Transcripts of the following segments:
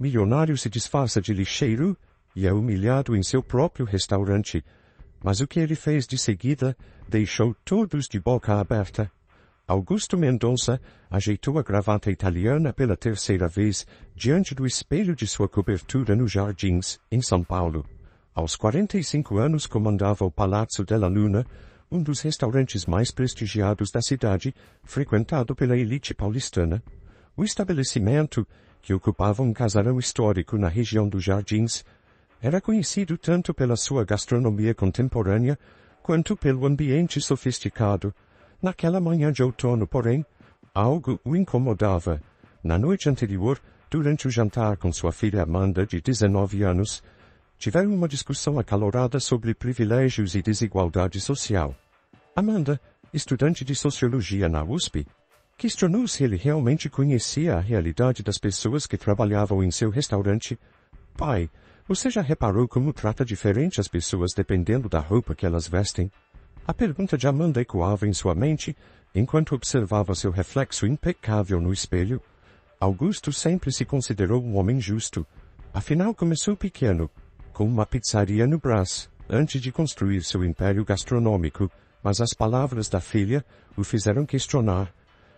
milionário se disfarça de lixeiro e é humilhado em seu próprio restaurante. Mas o que ele fez de seguida deixou todos de boca aberta. Augusto Mendonça ajeitou a gravata italiana pela terceira vez diante do espelho de sua cobertura nos Jardins, em São Paulo. Aos 45 anos comandava o Palazzo della Luna, um dos restaurantes mais prestigiados da cidade, frequentado pela elite paulistana. O estabelecimento, que ocupava um casarão histórico na região dos Jardins, era conhecido tanto pela sua gastronomia contemporânea quanto pelo ambiente sofisticado. Naquela manhã de outono, porém, algo o incomodava. Na noite anterior, durante o jantar com sua filha Amanda, de 19 anos, tiveram uma discussão acalorada sobre privilégios e desigualdade social. Amanda, estudante de sociologia na USP, questionou se ele realmente conhecia a realidade das pessoas que trabalhavam em seu restaurante. Pai, você já reparou como trata diferente as pessoas dependendo da roupa que elas vestem? A pergunta de Amanda ecoava em sua mente, enquanto observava seu reflexo impecável no espelho. Augusto sempre se considerou um homem justo. Afinal, começou pequeno, com uma pizzaria no Brás, antes de construir seu império gastronômico, mas as palavras da filha o fizeram questionar.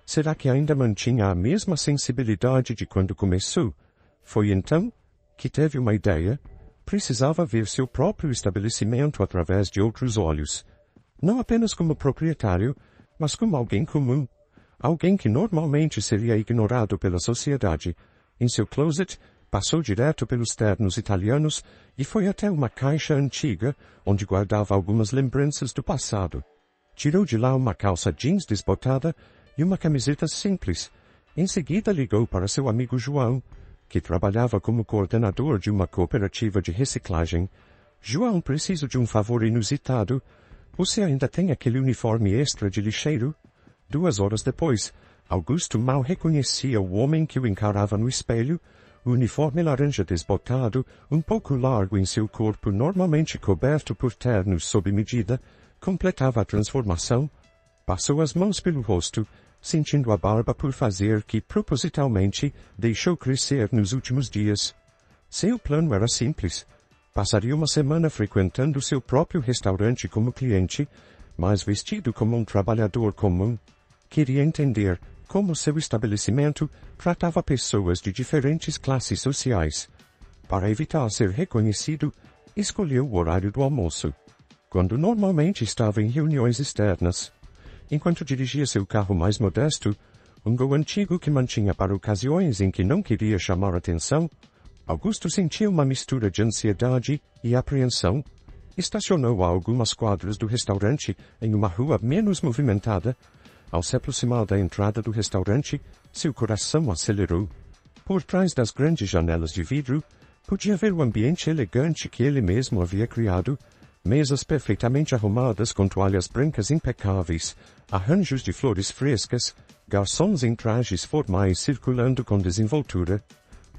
Será que ainda mantinha a mesma sensibilidade de quando começou? Foi então que teve uma ideia. Precisava ver seu próprio estabelecimento através de outros olhos. Não apenas como proprietário, mas como alguém comum. Alguém que normalmente seria ignorado pela sociedade. Em seu closet, passou direto pelos ternos italianos e foi até uma caixa antiga, onde guardava algumas lembranças do passado. Tirou de lá uma calça jeans desbotada e uma camiseta simples. Em seguida ligou para seu amigo João, que trabalhava como coordenador de uma cooperativa de reciclagem. João, preciso de um favor inusitado. Você ainda tem aquele uniforme extra de lixeiro? 2 horas depois, Augusto mal reconhecia o homem que o encarava no espelho. O uniforme laranja desbotado, um pouco largo em seu corpo, normalmente coberto por ternos sob medida, completava a transformação. Passou as mãos pelo rosto, sentindo a barba por fazer que, propositalmente, deixou crescer nos últimos dias. Seu plano era simples. Passaria uma semana frequentando seu próprio restaurante como cliente, mas vestido como um trabalhador comum. Queria entender como seu estabelecimento tratava pessoas de diferentes classes sociais. Para evitar ser reconhecido, escolheu o horário do almoço, quando normalmente estava em reuniões externas. Enquanto dirigia seu carro mais modesto, um Gol antigo que mantinha para ocasiões em que não queria chamar atenção, Augusto sentia uma mistura de ansiedade e apreensão. Estacionou a algumas quadras do restaurante em uma rua menos movimentada. Ao se aproximar da entrada do restaurante, seu coração acelerou. Por trás das grandes janelas de vidro, podia ver o ambiente elegante que ele mesmo havia criado. Mesas perfeitamente arrumadas com toalhas brancas impecáveis, arranjos de flores frescas, garçons em trajes formais circulando com desenvoltura.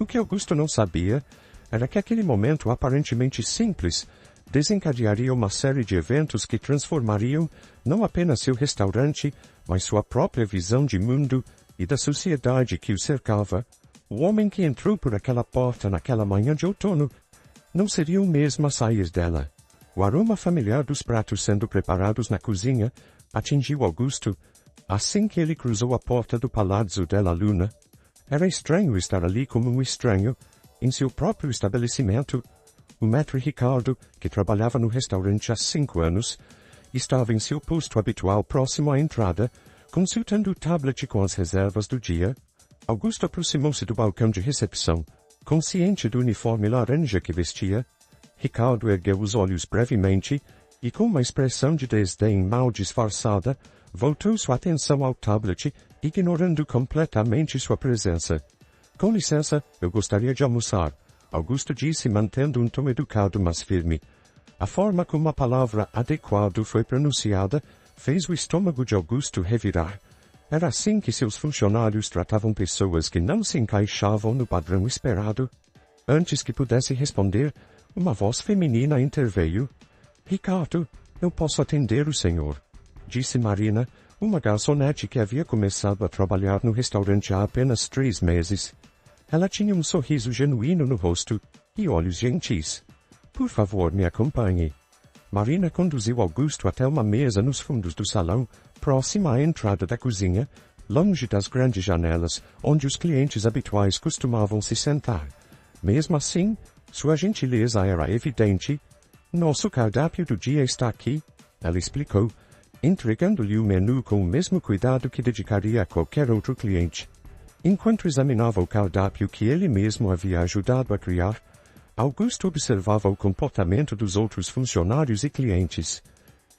O que Augusto não sabia era que aquele momento aparentemente simples desencadearia uma série de eventos que transformariam não apenas seu restaurante, mas sua própria visão de mundo e da sociedade que o cercava. O homem que entrou por aquela porta naquela manhã de outono não seria o mesmo a sair dela. O aroma familiar dos pratos sendo preparados na cozinha atingiu Augusto assim que ele cruzou a porta do Palazzo della Luna. Era estranho estar ali como um estranho, em seu próprio estabelecimento. O maître Ricardo, que trabalhava no restaurante há 5 anos, estava em seu posto habitual próximo à entrada, consultando o tablet com as reservas do dia. Augusto aproximou-se do balcão de recepção, consciente do uniforme laranja que vestia. Ricardo ergueu os olhos brevemente e, com uma expressão de desdém mal disfarçada, voltou sua atenção ao tablet, ignorando completamente sua presença. Com licença, eu gostaria de almoçar, Augusto disse, mantendo um tom educado mas firme. A forma como a palavra adequado foi pronunciada fez o estômago de Augusto revirar. Era assim que seus funcionários tratavam pessoas que não se encaixavam no padrão esperado. Antes que pudesse responder, uma voz feminina interveio. Ricardo, eu posso atender o senhor, disse Marina, uma garçonete que havia começado a trabalhar no restaurante há apenas 3 meses. Ela tinha um sorriso genuíno no rosto e olhos gentis. Por favor, me acompanhe. Marina conduziu Augusto até uma mesa nos fundos do salão, próxima à entrada da cozinha, longe das grandes janelas, onde os clientes habituais costumavam se sentar. Mesmo assim, sua gentileza era evidente. Nosso cardápio do dia está aqui, ela explicou, entregando-lhe o menu com o mesmo cuidado que dedicaria a qualquer outro cliente. Enquanto examinava o cardápio que ele mesmo havia ajudado a criar, Augusto observava o comportamento dos outros funcionários e clientes.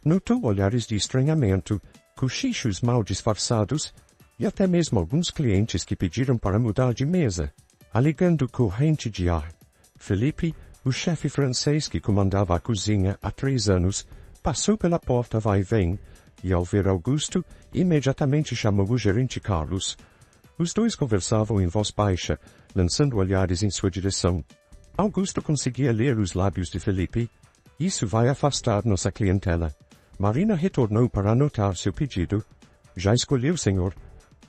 Notou olhares de estranhamento, cochichos mal disfarçados, e até mesmo alguns clientes que pediram para mudar de mesa, alegando corrente de ar. Felipe, o chefe francês que comandava a cozinha há 3 anos, passou pela porta vai e vem, e ao ver Augusto, imediatamente chamou o gerente Carlos. Os dois conversavam em voz baixa, lançando olhares em sua direção. Augusto conseguia ler os lábios de Felipe. Isso vai afastar nossa clientela. Marina retornou para anotar seu pedido. Já escolheu, senhor?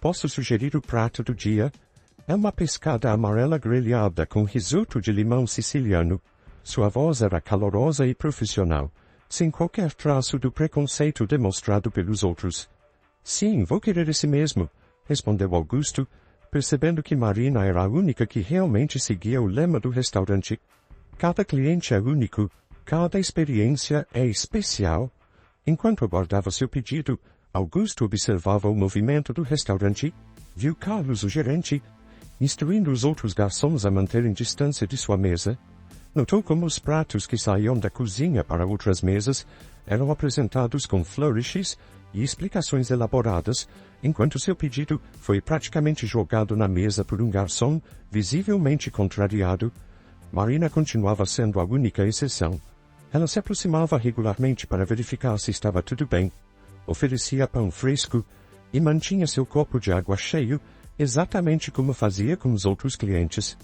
Posso sugerir o prato do dia? É uma pescada amarela grelhada com risoto de limão siciliano. Sua voz era calorosa e profissional, sem qualquer traço do preconceito demonstrado pelos outros. Sim, vou querer esse mesmo, respondeu Augusto, percebendo que Marina era a única que realmente seguia o lema do restaurante. Cada cliente é único, cada experiência é especial. Enquanto aguardava seu pedido, Augusto observava o movimento do restaurante, viu Carlos, o gerente, instruindo os outros garçons a manterem distância de sua mesa. Notou como os pratos que saíam da cozinha para outras mesas eram apresentados com flourishes e explicações elaboradas, enquanto seu pedido foi praticamente jogado na mesa por um garçom visivelmente contrariado. Marina continuava sendo a única exceção. Ela se aproximava regularmente para verificar se estava tudo bem, oferecia pão fresco e mantinha seu copo de água cheio, exatamente como fazia com os outros clientes.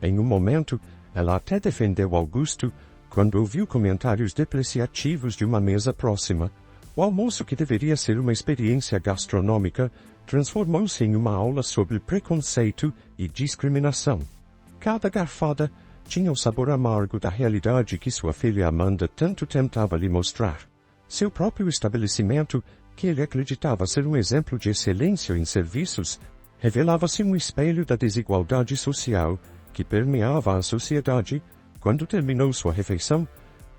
Em um momento, ela até defendeu Augusto quando ouviu comentários depreciativos de uma mesa próxima. O almoço, que deveria ser uma experiência gastronômica, transformou-se em uma aula sobre preconceito e discriminação. Cada garfada tinha o sabor amargo da realidade que sua filha Amanda tanto tentava lhe mostrar. Seu próprio estabelecimento, que ele acreditava ser um exemplo de excelência em serviços, revelava-se um espelho da desigualdade social que permeava a sociedade. Quando terminou sua refeição,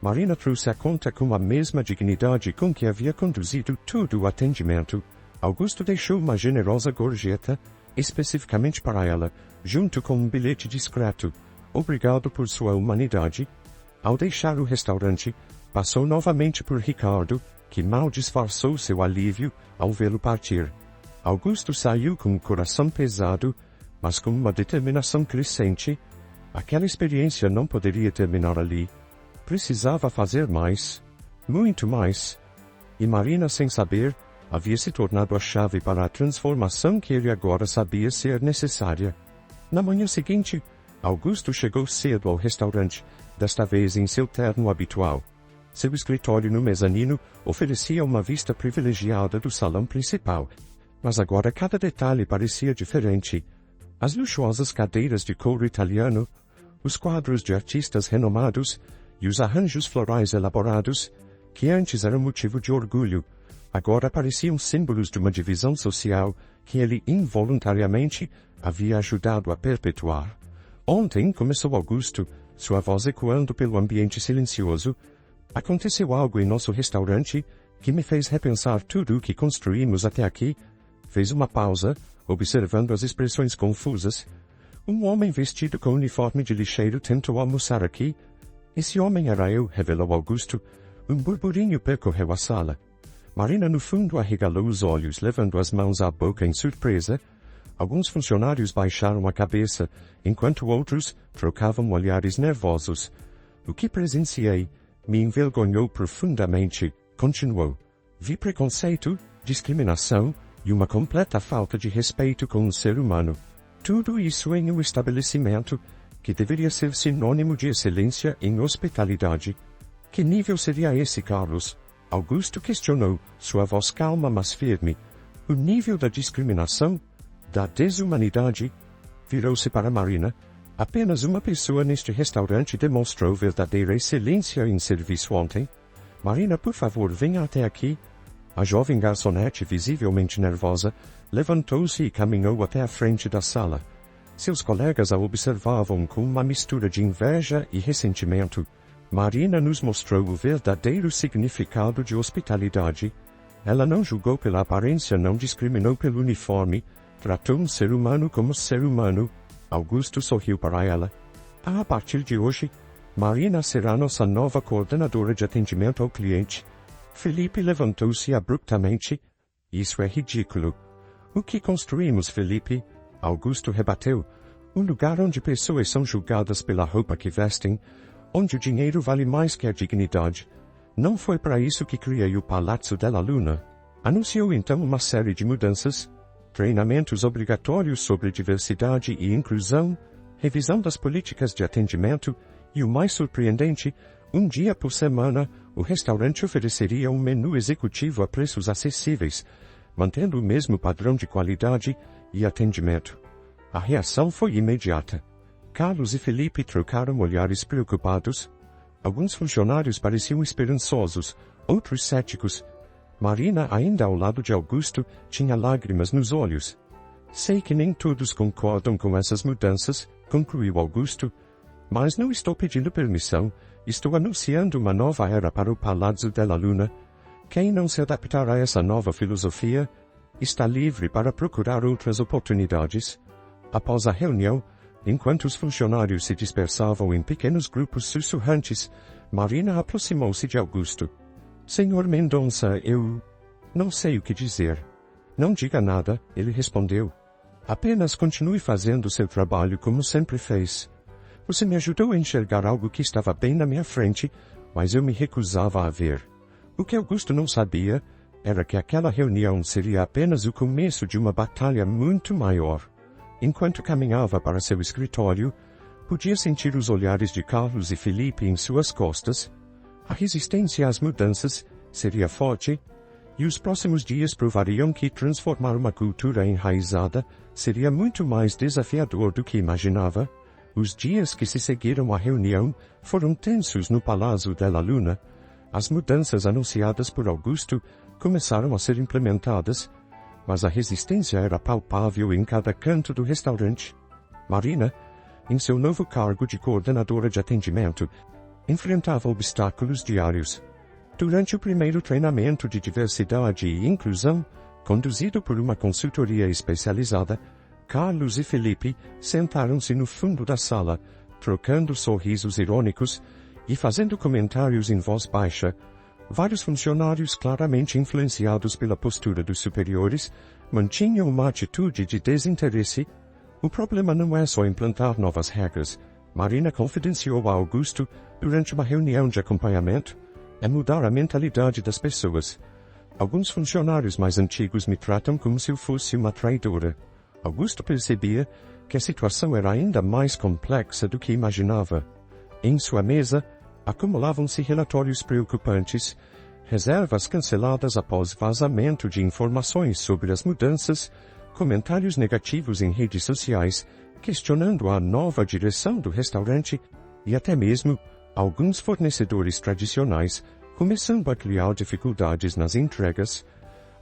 Marina trouxe a conta com a mesma dignidade com que havia conduzido todo o atendimento. Augusto deixou uma generosa gorjeta, especificamente para ela, junto com um bilhete discreto. Obrigado por sua humanidade. Ao deixar o restaurante, passou novamente por Ricardo, que mal disfarçou seu alívio ao vê-lo partir. Augusto saiu com o coração pesado, mas com uma determinação crescente. Aquela experiência não poderia terminar ali. Precisava fazer mais, muito mais. E Marina, sem saber, havia se tornado a chave para a transformação que ele agora sabia ser necessária. Na manhã seguinte, Augusto chegou cedo ao restaurante, desta vez em seu terno habitual. Seu escritório no mezanino oferecia uma vista privilegiada do salão principal, mas agora cada detalhe parecia diferente. As luxuosas cadeiras de couro italiano, os quadros de artistas renomados e os arranjos florais elaborados, que antes eram motivo de orgulho, agora pareciam símbolos de uma divisão social que ele involuntariamente havia ajudado a perpetuar. Ontem, começou Augusto, sua voz ecoando pelo ambiente silencioso, aconteceu algo em nosso restaurante que me fez repensar tudo o que construímos até aqui. Fez uma pausa, observando as expressões confusas. Um homem vestido com uniforme de lixeiro tentou almoçar aqui. Esse homem era eu, revelou Augusto. Um burburinho percorreu a sala. Marina, no fundo, arregalou os olhos, levando as mãos à boca em surpresa. Alguns funcionários baixaram a cabeça, enquanto outros trocavam olhares nervosos. O que presenciei me envergonhou profundamente, continuou. Vi preconceito, discriminação e uma completa falta de respeito com o ser humano. Tudo isso em um estabelecimento que deveria ser sinônimo de excelência em hospitalidade. Que nível seria esse, Carlos? Augusto questionou, sua voz calma mas firme. O nível da discriminação? Da desumanidade? Virou-se para Marina. Apenas uma pessoa neste restaurante demonstrou verdadeira excelência em serviço ontem. Marina, por favor, venha até aqui. A jovem garçonete, visivelmente nervosa, levantou-se e caminhou até a frente da sala. Seus colegas a observavam com uma mistura de inveja e ressentimento. Marina nos mostrou o verdadeiro significado de hospitalidade. Ela não julgou pela aparência, não discriminou pelo uniforme, tratou um ser humano como ser humano. Augusto sorriu para ela. A partir de hoje, Marina será nossa nova coordenadora de atendimento ao cliente. Felipe levantou-se abruptamente. Isso é ridículo. O que construímos, Felipe? Augusto rebateu. Um lugar onde pessoas são julgadas pela roupa que vestem, onde o dinheiro vale mais que a dignidade. Não foi para isso que criei o Palazzo della Luna. Anunciou então uma série de mudanças. Treinamentos obrigatórios sobre diversidade e inclusão, revisão das políticas de atendimento e o mais surpreendente, um dia por semana, o restaurante ofereceria um menu executivo a preços acessíveis, mantendo o mesmo padrão de qualidade e atendimento. A reação foi imediata. Carlos e Felipe trocaram olhares preocupados. Alguns funcionários pareciam esperançosos, outros céticos. Marina, ainda ao lado de Augusto, tinha lágrimas nos olhos. Sei que nem todos concordam com essas mudanças, concluiu Augusto, mas não estou pedindo permissão, estou anunciando uma nova era para o Palazzo della Luna. Quem não se adaptar a essa nova filosofia, está livre para procurar outras oportunidades. Após a reunião, enquanto os funcionários se dispersavam em pequenos grupos sussurrantes, Marina aproximou-se de Augusto. Senhor Mendonça, eu não sei o que dizer. Não diga nada, ele respondeu. Apenas continue fazendo seu trabalho como sempre fez. Você me ajudou a enxergar algo que estava bem na minha frente, mas eu me recusava a ver. O que Augusto não sabia era que aquela reunião seria apenas o começo de uma batalha muito maior. Enquanto caminhava para seu escritório, podia sentir os olhares de Carlos e Felipe em suas costas. A resistência às mudanças seria forte, e os próximos dias provariam que transformar uma cultura enraizada seria muito mais desafiador do que imaginava. Os dias que se seguiram à reunião foram tensos no Palazzo della Luna. As mudanças anunciadas por Augusto começaram a ser implementadas, mas a resistência era palpável em cada canto do restaurante. Marina, em seu novo cargo de coordenadora de atendimento, enfrentava obstáculos diários. Durante o primeiro treinamento de diversidade e inclusão, conduzido por uma consultoria especializada, Carlos e Felipe sentaram-se no fundo da sala, trocando sorrisos irônicos e fazendo comentários em voz baixa. Vários funcionários, claramente influenciados pela postura dos superiores, mantinham uma atitude de desinteresse. O problema não é só implantar novas regras, Marina confidenciou a Augusto durante uma reunião de acompanhamento, é mudar a mentalidade das pessoas. Alguns funcionários mais antigos me tratam como se eu fosse uma traidora. Augusto percebia que a situação era ainda mais complexa do que imaginava. Em sua mesa, acumulavam-se relatórios preocupantes, reservas canceladas após vazamento de informações sobre as mudanças, comentários negativos em redes sociais, questionando a nova direção do restaurante e até mesmo alguns fornecedores tradicionais começando a criar dificuldades nas entregas.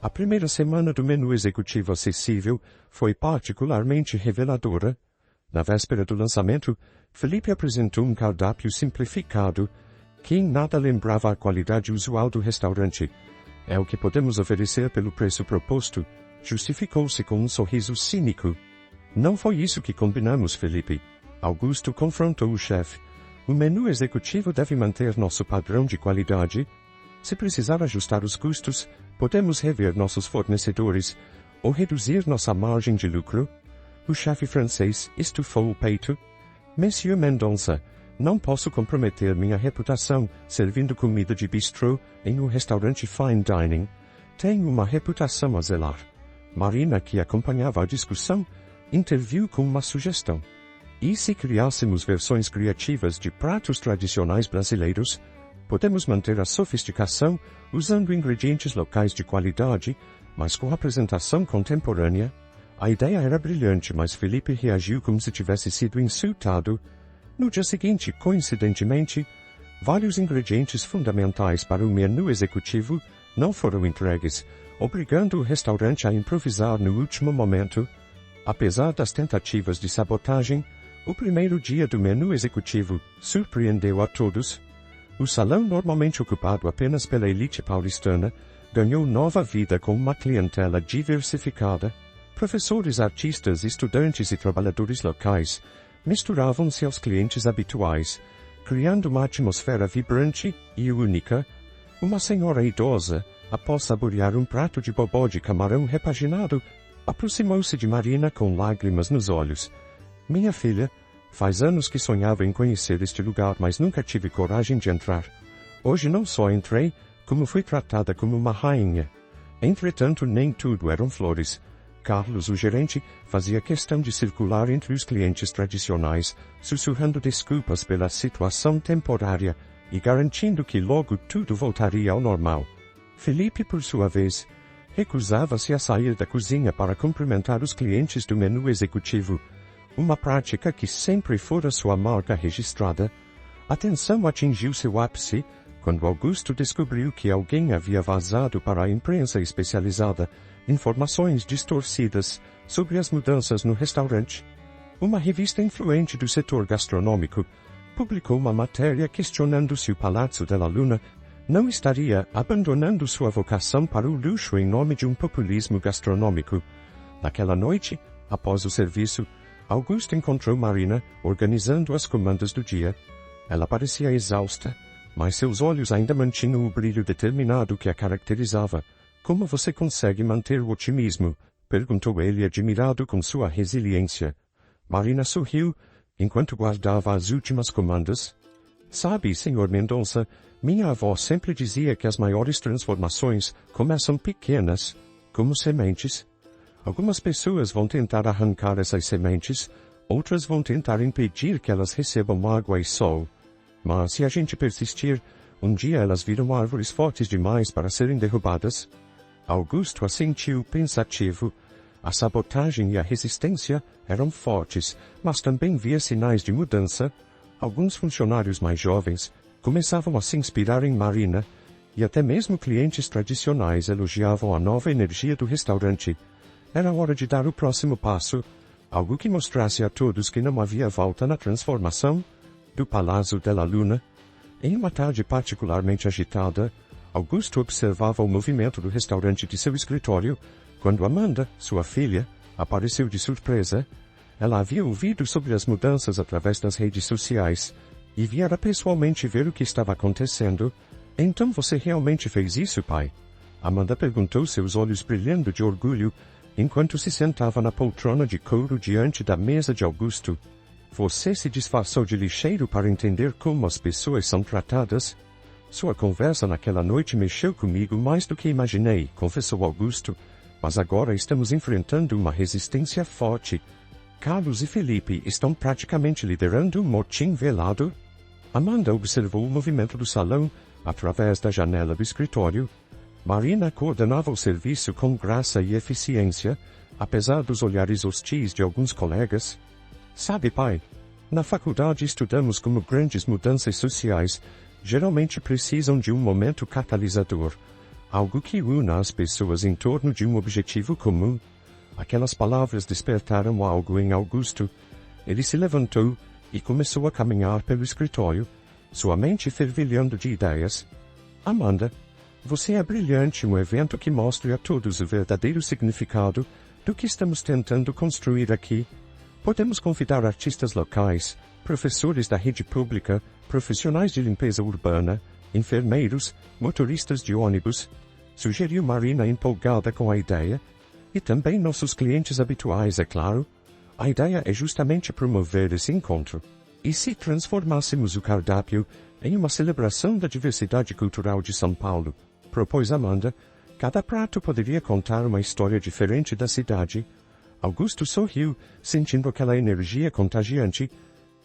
A primeira semana do menu executivo acessível foi particularmente reveladora. Na véspera do lançamento, Felipe apresentou um cardápio simplificado, que em nada lembrava a qualidade usual do restaurante. É o que podemos oferecer pelo preço proposto, justificou-se com um sorriso cínico. Não foi isso que combinamos, Felipe. Augusto confrontou o chefe. O menu executivo deve manter nosso padrão de qualidade. Se precisar ajustar os custos, podemos rever nossos fornecedores ou reduzir nossa margem de lucro. O chefe francês estufou o peito. Monsieur Mendonça, não posso comprometer minha reputação servindo comida de bistrô em um restaurante fine dining. Tenho uma reputação a zelar. Marina, que acompanhava a discussão, interviu com uma sugestão. E se criássemos versões criativas de pratos tradicionais brasileiros, podemos manter a sofisticação usando ingredientes locais de qualidade, mas com apresentação contemporânea. A ideia era brilhante, mas Felipe reagiu como se tivesse sido insultado. No dia seguinte, coincidentemente, vários ingredientes fundamentais para o menu executivo não foram entregues, obrigando o restaurante a improvisar no último momento. Apesar das tentativas de sabotagem, o primeiro dia do menu executivo surpreendeu a todos. O salão, normalmente ocupado apenas pela elite paulistana, ganhou nova vida com uma clientela diversificada. Professores, artistas, estudantes e trabalhadores locais misturavam-se aos clientes habituais, criando uma atmosfera vibrante e única. Uma senhora idosa, após saborear um prato de bobó de camarão repaginado, aproximou-se de Marina com lágrimas nos olhos. Minha filha, faz anos que sonhava em conhecer este lugar, mas nunca tive coragem de entrar. Hoje não só entrei, como fui tratada como uma rainha. Entretanto, nem tudo eram flores. Carlos, o gerente, fazia questão de circular entre os clientes tradicionais, sussurrando desculpas pela situação temporária e garantindo que logo tudo voltaria ao normal. Felipe, por sua vez, recusava-se a sair da cozinha para cumprimentar os clientes do menu executivo, uma prática que sempre fora sua marca registrada. A tensão atingiu seu ápice quando Augusto descobriu que alguém havia vazado para a imprensa especializada informações distorcidas sobre as mudanças no restaurante. Uma revista influente do setor gastronômico publicou uma matéria questionando se o Palazzo della Luna não estaria abandonando sua vocação para o luxo em nome de um populismo gastronômico. Naquela noite, após o serviço, Augusto encontrou Marina organizando as comandas do dia. Ela parecia exausta, mas seus olhos ainda mantinham o brilho determinado que a caracterizava. Como você consegue manter o otimismo? Perguntou ele, admirado com sua resiliência. Marina sorriu, enquanto guardava as últimas comandas. Sabe, Sr. Mendonça, minha avó sempre dizia que as maiores transformações começam pequenas, como sementes. Algumas pessoas vão tentar arrancar essas sementes, outras vão tentar impedir que elas recebam água e sol. Mas se a gente persistir, um dia elas viram árvores fortes demais para serem derrubadas. Augusto assentiu pensativo. A sabotagem e a resistência eram fortes, mas também via sinais de mudança. Alguns funcionários mais jovens começavam a se inspirar em Marina, e até mesmo clientes tradicionais elogiavam a nova energia do restaurante. Era hora de dar o próximo passo, algo que mostrasse a todos que não havia volta na transformação do Palazzo della Luna. Em uma tarde particularmente agitada, Augusto observava o movimento do restaurante de seu escritório, quando Amanda, sua filha, apareceu de surpresa. Ela havia ouvido sobre as mudanças através das redes sociais e viera pessoalmente ver o que estava acontecendo. Então você realmente fez isso, pai? Amanda perguntou, seus olhos brilhando de orgulho, enquanto se sentava na poltrona de couro diante da mesa de Augusto. Você se disfarçou de lixeiro para entender como as pessoas são tratadas? Sua conversa naquela noite mexeu comigo mais do que imaginei, confessou Augusto, mas agora estamos enfrentando uma resistência forte. Carlos e Felipe estão praticamente liderando um motim velado. Amanda observou o movimento do salão através da janela do escritório. Marina coordenava o serviço com graça e eficiência, apesar dos olhares hostis de alguns colegas. Sabe, pai, na faculdade estudamos como grandes mudanças sociais geralmente precisam de um momento catalisador, algo que una as pessoas em torno de um objetivo comum. Aquelas palavras despertaram algo em Augusto. Ele se levantou e começou a caminhar pelo escritório, sua mente fervilhando de ideias. Amanda, você é brilhante, um evento que mostre a todos o verdadeiro significado do que estamos tentando construir aqui. Podemos convidar artistas locais, professores da rede pública, profissionais de limpeza urbana, enfermeiros, motoristas de ônibus, sugeriu Marina empolgada com a ideia, e também nossos clientes habituais, é claro. A ideia é justamente promover esse encontro. E se transformássemos o cardápio em uma celebração da diversidade cultural de São Paulo? Propôs Amanda. Cada prato poderia contar uma história diferente da cidade. Augusto sorriu, sentindo aquela energia contagiante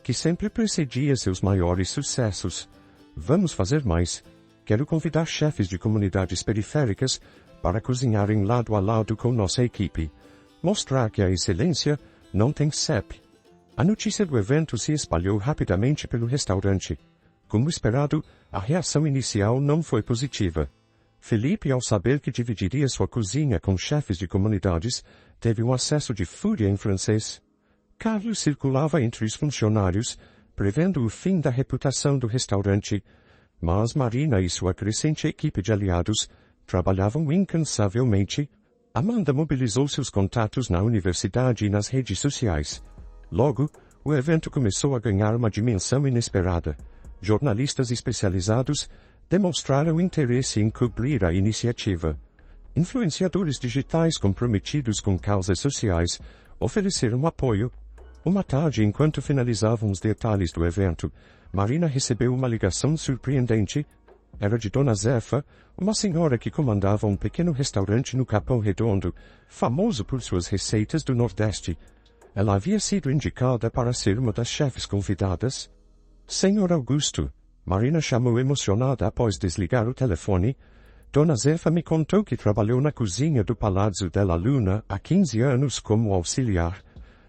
que sempre precedia seus maiores sucessos. Vamos fazer mais. Quero convidar chefes de comunidades periféricas para cozinharem lado a lado com nossa equipe. mostrar que a excelência não tem CEP. A notícia do evento se espalhou rapidamente pelo restaurante. Como esperado, a reação inicial não foi positiva. Felipe, ao saber que dividiria sua cozinha com chefes de comunidades, teve um acesso de fúria em francês. Carlos circulava entre os funcionários, prevendo o fim da reputação do restaurante, mas Marina e sua crescente equipe de aliados trabalhavam incansavelmente. Amanda mobilizou seus contatos na universidade e nas redes sociais. Logo, o evento começou a ganhar uma dimensão inesperada. Jornalistas especializados demonstraram interesse em cobrir a iniciativa. Influenciadores digitais comprometidos com causas sociais ofereceram apoio. Uma tarde, enquanto finalizavam os detalhes do evento, Marina recebeu uma ligação surpreendente. Era de Dona Zefa, uma senhora que comandava um pequeno restaurante no Capão Redondo, famoso por suas receitas do Nordeste. Ela havia sido indicada para ser uma das chefes convidadas. Senhor Augusto, Marina chamou emocionada após desligar o telefone. Dona Zefa me contou que trabalhou na cozinha do Palazzo della Luna há 15 anos como auxiliar.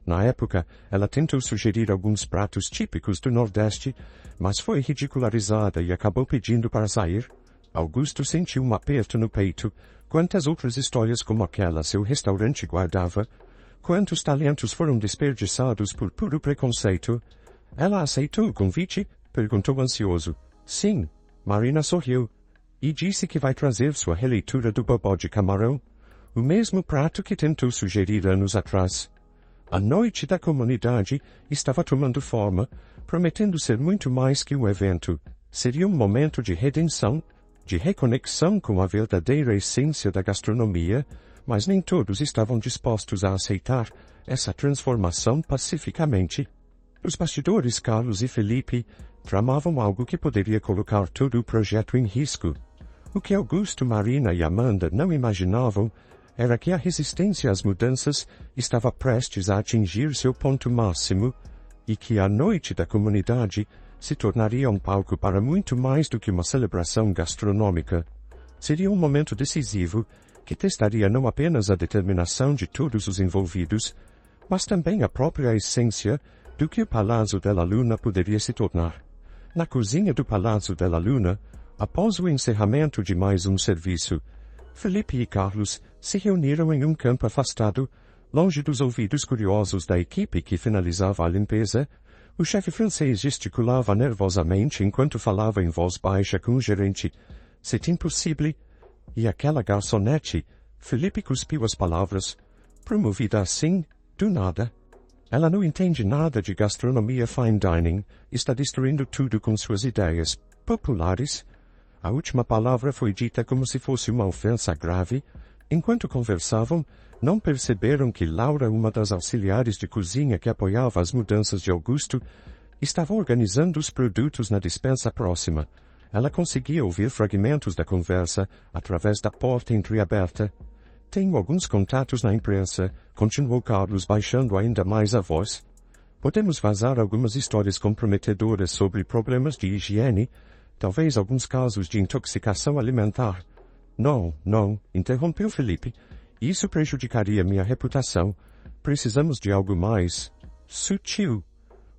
Na época, ela tentou sugerir alguns pratos típicos do Nordeste, mas foi ridicularizada e acabou pedindo para sair. Augusto sentiu um aperto no peito. Quantas outras histórias como aquela seu restaurante guardava? Quantos talentos foram desperdiçados por puro preconceito? Ela aceitou o convite? Perguntou ansioso. Sim, Marina sorriu. E disse que vai trazer sua releitura do bobó de camarão, o mesmo prato que tentou sugerir anos atrás. A noite da comunidade estava tomando forma, prometendo ser muito mais que um evento. Seria um momento de redenção, de reconexão com a verdadeira essência da gastronomia, mas nem todos estavam dispostos a aceitar essa transformação pacificamente. Os bastidores, Carlos e Felipe tramavam algo que poderia colocar todo o projeto em risco. O que Augusto, Marina e Amanda não imaginavam era que a resistência às mudanças estava prestes a atingir seu ponto máximo e que a noite da comunidade se tornaria um palco para muito mais do que uma celebração gastronômica. Seria um momento decisivo que testaria não apenas a determinação de todos os envolvidos, mas também a própria essência do que o Palazzo della Luna poderia se tornar. Na cozinha do Palazzo della Luna, após o encerramento de mais um serviço, Felipe e Carlos se reuniram em um canto afastado, longe dos ouvidos curiosos da equipe que finalizava a limpeza. O chefe francês gesticulava nervosamente enquanto falava em voz baixa com o gerente. C'est impossible. E aquela garçonete, Felipe cuspiu as palavras. Promovida assim, do nada. Ela não entende nada de gastronomia fine dining, está destruindo tudo com suas ideias populares. A última palavra foi dita como se fosse uma ofensa grave. Enquanto conversavam, não perceberam que Laura, uma das auxiliares de cozinha que apoiava as mudanças de Augusto, estava organizando os produtos na despensa próxima. Ela conseguia ouvir fragmentos da conversa através da porta entreaberta. Tenho alguns contatos na imprensa, continuou Carlos baixando ainda mais a voz. Podemos vazar algumas histórias comprometedoras sobre problemas de higiene, talvez alguns casos de intoxicação alimentar. Não, interrompeu Felipe. Isso prejudicaria minha reputação. Precisamos de algo mais sutil.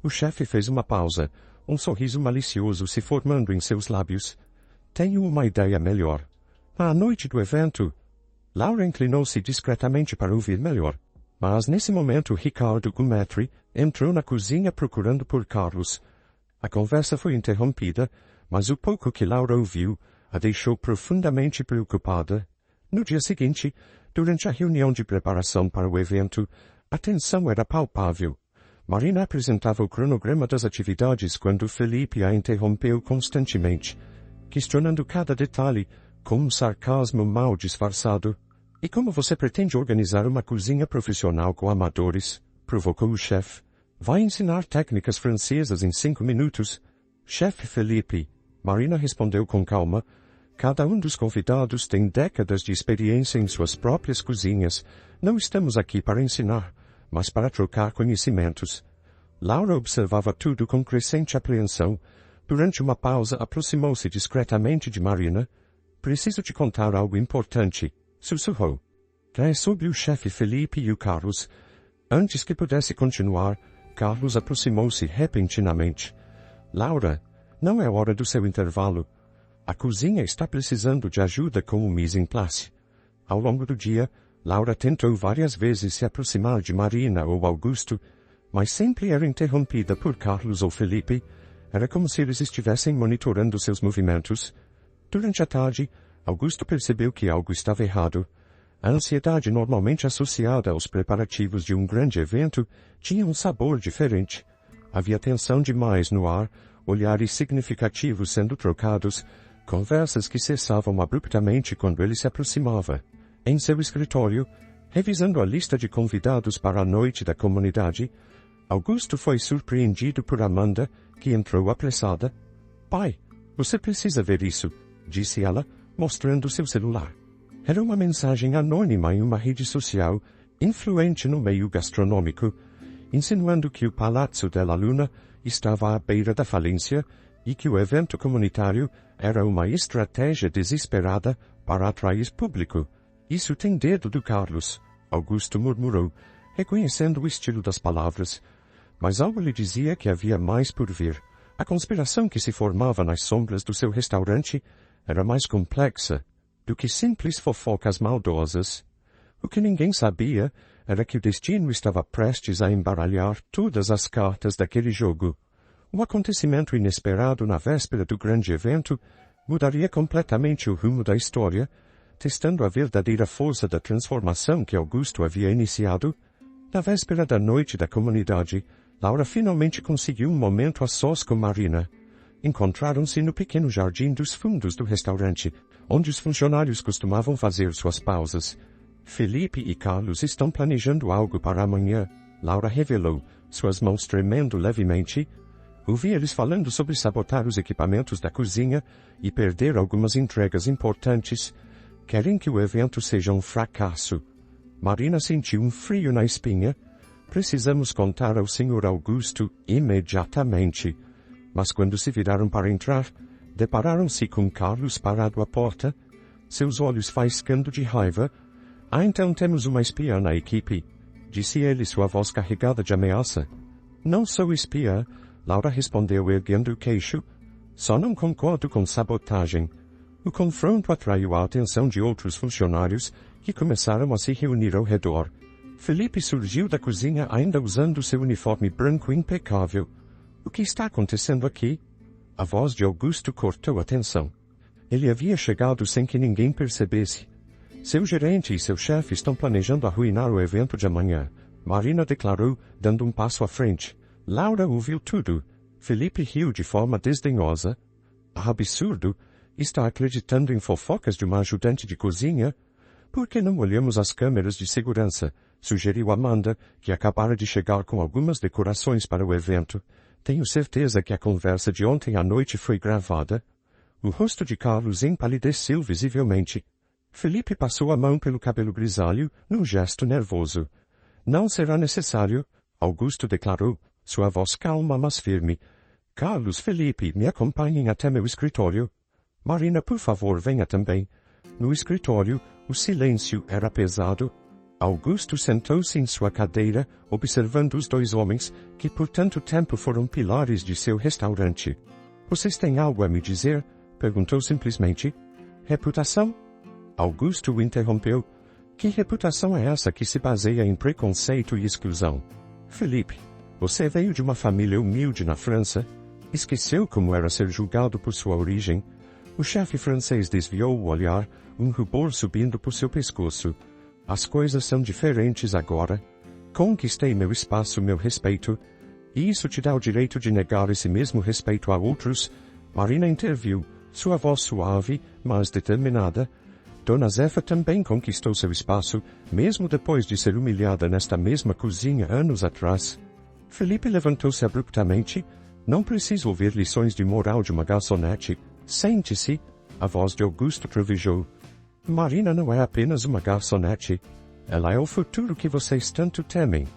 O chefe fez uma pausa, um sorriso malicioso se formando em seus lábios. Tenho uma ideia melhor. À noite do evento, Laura inclinou-se discretamente para ouvir melhor. Mas nesse momento Ricardo Gumetri entrou na cozinha procurando por Carlos. A conversa foi interrompida, mas o pouco que Laura ouviu a deixou profundamente preocupada. No dia seguinte, durante a reunião de preparação para o evento, a tensão era palpável. Marina apresentava o cronograma das atividades quando Felipe a interrompeu constantemente, questionando cada detalhe com um sarcasmo mal disfarçado. E como você pretende organizar uma cozinha profissional com amadores? Provocou o chefe. Vai ensinar técnicas francesas em 5 minutos? Chefe Felipe, Marina respondeu com calma, cada um dos convidados tem décadas de experiência em suas próprias cozinhas. Não estamos aqui para ensinar, mas para trocar conhecimentos. Laura observava tudo com crescente apreensão. Durante uma pausa, aproximou-se discretamente de Marina. Preciso te contar algo importante, sussurrou. É sobre o chefe Felipe e o Carlos. Antes que pudesse continuar, Carlos aproximou-se repentinamente. Laura, não é hora do seu intervalo. A cozinha está precisando de ajuda com o mise en place. Ao longo do dia, Laura tentou várias vezes se aproximar de Marina ou Augusto, mas sempre era interrompida por Carlos ou Felipe. Era como se eles estivessem monitorando seus movimentos. Durante a tarde, Augusto percebeu que algo estava errado. A ansiedade normalmente associada aos preparativos de um grande evento tinha um sabor diferente. Havia tensão demais no ar, olhares significativos sendo trocados, conversas que cessavam abruptamente quando ele se aproximava. Em seu escritório, revisando a lista de convidados para a noite da comunidade, Augusto foi surpreendido por Amanda, que entrou apressada. Pai, você precisa ver isso, disse ela, mostrando seu celular. Era uma mensagem anônima em uma rede social, influente no meio gastronômico, insinuando que o Palazzo della Luna estava à beira da falência e que o evento comunitário era uma estratégia desesperada para atrair público. Isso tem dedo do Carlos, Augusto murmurou, reconhecendo o estilo das palavras. Mas algo lhe dizia que havia mais por vir. A conspiração que se formava nas sombras do seu restaurante era mais complexa do que simples fofocas maldosas. O que ninguém sabia era que o destino estava prestes a embaralhar todas as cartas daquele jogo. Um acontecimento inesperado na véspera do grande evento mudaria completamente o rumo da história, testando a verdadeira força da transformação que Augusto havia iniciado. Na véspera da noite da comunidade, Laura finalmente conseguiu um momento a sós com Marina. Encontraram-se no pequeno jardim dos fundos do restaurante, onde os funcionários costumavam fazer suas pausas. Felipe e Carlos estão planejando algo para amanhã, Laura revelou, suas mãos tremendo levemente. Ouvi eles falando sobre sabotar os equipamentos da cozinha e perder algumas entregas importantes. Querem que o evento seja um fracasso. Marina sentiu um frio na espinha. Precisamos contar ao Sr. Augusto imediatamente. Mas quando se viraram para entrar, depararam-se com Carlos parado à porta, seus olhos faiscando de raiva. Então temos uma espiã na equipe, disse ele, sua voz carregada de ameaça. Não sou espiã, Laura respondeu erguendo o queixo. Só não concordo com sabotagem. O confronto atraiu a atenção de outros funcionários, que começaram a se reunir ao redor. Felipe surgiu da cozinha ainda usando seu uniforme branco impecável. O que está acontecendo aqui? A voz de Augusto cortou a tensão. Ele havia chegado sem que ninguém percebesse. Seu gerente e seu chefe estão planejando arruinar o evento de amanhã, Marina declarou, dando um passo à frente. Laura ouviu tudo. Felipe riu de forma desdenhosa. Absurdo! Está acreditando em fofocas de uma ajudante de cozinha? Por que não olhamos as câmeras de segurança? Sugeriu Amanda, que acabara de chegar com algumas decorações para o evento. Tenho certeza que a conversa de ontem à noite foi gravada. O rosto de Carlos empalideceu visivelmente. Felipe passou a mão pelo cabelo grisalho, num gesto nervoso. Não será necessário, Augusto declarou, sua voz calma mas firme. Carlos, Felipe, me acompanhem até meu escritório. Marina, por favor, venha também. No escritório, o silêncio era pesado. Augusto sentou-se em sua cadeira, observando os dois homens, que por tanto tempo foram pilares de seu restaurante. Vocês têm algo a me dizer? Perguntou simplesmente. Reputação? Augusto o interrompeu. Que reputação é essa que se baseia em preconceito e exclusão? Felipe, você veio de uma família humilde na França? Esqueceu como era ser julgado por sua origem? O chefe francês desviou o olhar, um rubor subindo por seu pescoço. As coisas são diferentes agora. Conquistei meu espaço, meu respeito. E isso te dá o direito de negar esse mesmo respeito a outros? Marina interviu, sua voz suave, mas determinada. Dona Zefa também conquistou seu espaço, mesmo depois de ser humilhada nesta mesma cozinha anos atrás. Felipe levantou-se abruptamente. Não preciso ouvir lições de moral de uma garçonete. Sente-se. A voz de Augusto trovejou. Marina não é apenas uma garçonete. Ela é o futuro que vocês tanto temem.